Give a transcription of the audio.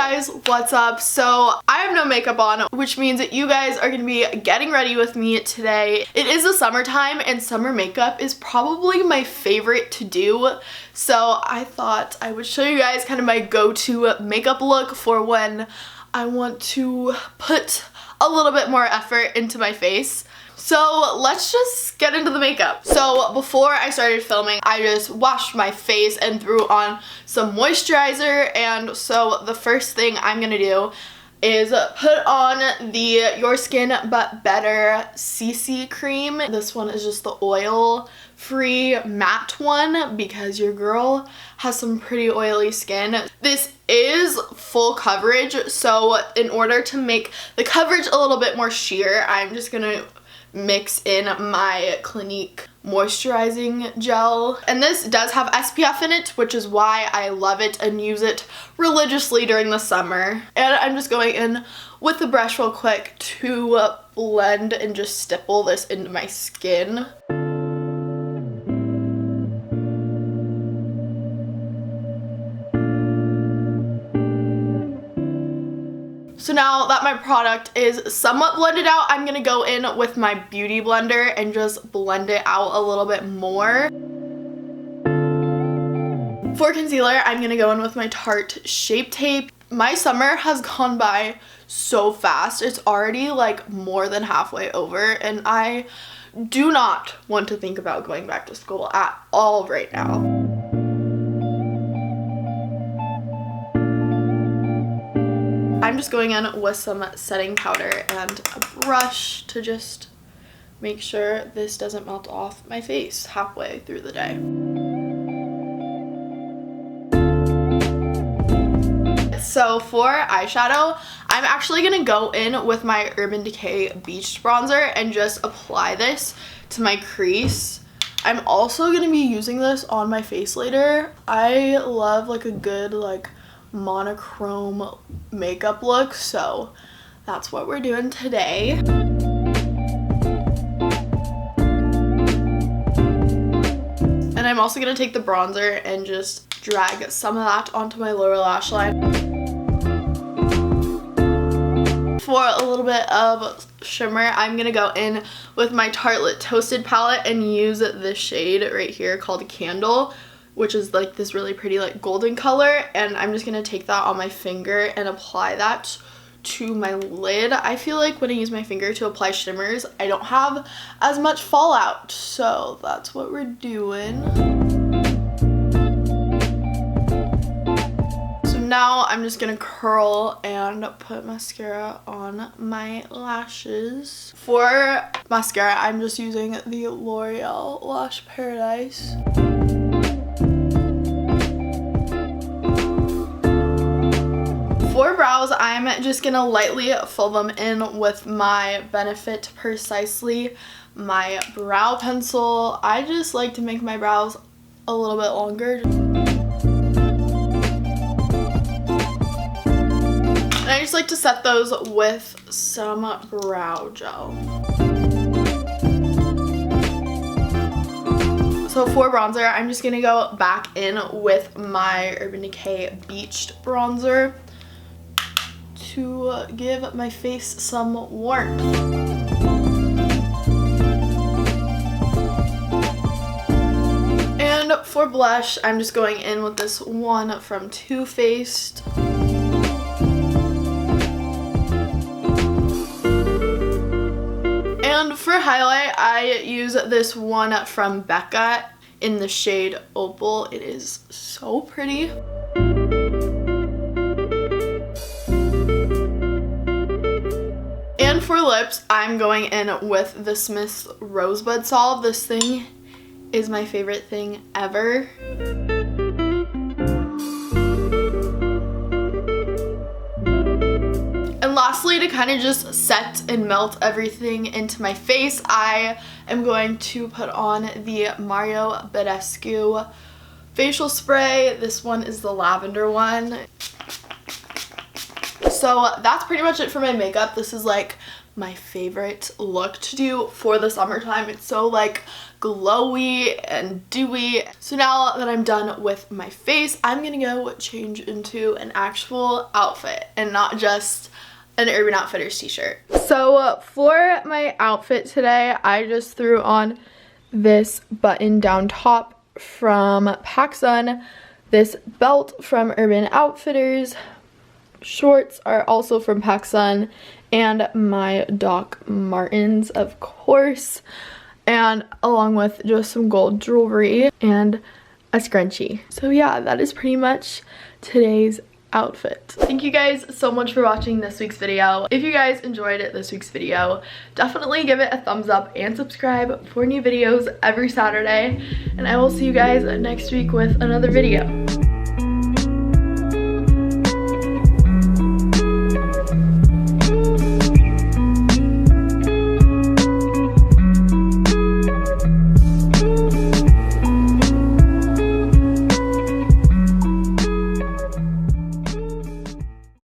guys, what's up? So I have no makeup on, which means that you guys are gonna be getting ready with me today. It is the summertime and summer makeup is probably my favorite to do. So I thought I would show you guys kind of my go-to makeup look for when I want to put a little bit more effort into my face. So let's just get into the makeup. So before I started filming, I just washed my face and threw on some moisturizer. And so the first thing I'm gonna do is put on the Your Skin But Better CC cream. This one is just the oil-free matte one because your girl has some pretty oily skin. This is full coverage, so in order to make the coverage a little bit more sheer, I'm just gonna mix in my Clinique moisturizing gel, and this does have SPF in it, which is why I love it and use it religiously during the summer. And I'm just going in with the brush real quick to blend and just stipple this into my skin. So now that my product is somewhat blended out, I'm gonna go in with my beauty blender and just blend it out a little bit more. For concealer, I'm gonna go in with my Tarte Shape Tape. My summer has gone by so fast. It's already like more than halfway over, and I do not want to think about going back to school at all right now. I'm just going in with some setting powder and a brush to just make sure this doesn't melt off my face halfway through the day. So for eyeshadow, I'm actually gonna go in with my Urban Decay Beach Bronzer and just apply this to my crease. I'm also gonna be using this on my face later. I love like a good monochrome makeup look, so that's what we're doing today. And I'm also gonna take the bronzer and just drag some of that onto my lower lash line. For a little bit of shimmer, I'm gonna go in with my Tartelette Toasted palette and use this shade right here called Candle, which is like this really pretty like golden color, and I'm just gonna take that on my finger and apply that to my lid. I feel like when I use my finger to apply shimmers, I don't have as much fallout, so that's what we're doing. So now I'm just gonna curl and put mascara on my lashes. For mascara, I'm just using the L'Oreal Lash Paradise. For brows, I'm just gonna lightly fill them in with my Benefit Precisely, my brow pencil. I just like to make my brows a little bit longer. And I just like to set those with some brow gel. So for bronzer, I'm just gonna go back in with my Urban Decay Beached Bronzer to give my face some warmth. And for blush, I'm just going in with this one from Too Faced. And for highlight, I use this one from Becca in the shade Opal. It is so pretty. And for lips, I'm going in with the Smith's Rosebud Salve. This thing is my favorite thing ever. And lastly, to kind of just set and melt everything into my face, I am going to put on the Mario Badescu facial spray. This one is the lavender one. So that's pretty much it for my makeup. This is like my favorite look to do for the summertime. It's so like glowy and dewy. So now that I'm done with my face, I'm gonna go change into an actual outfit and not just an Urban Outfitters t-shirt. So for my outfit today, I just threw on this button down top from PacSun, this belt from Urban Outfitters, shorts are also from PacSun, and my Doc Martens, of course, and along with just some gold jewelry and a scrunchie. So yeah, that is pretty much today's outfit. Thank you guys so much for watching this week's video. If you guys enjoyed this week's video, definitely give it a thumbs up and subscribe for new videos every Saturday, and I will see you guys next week with another video.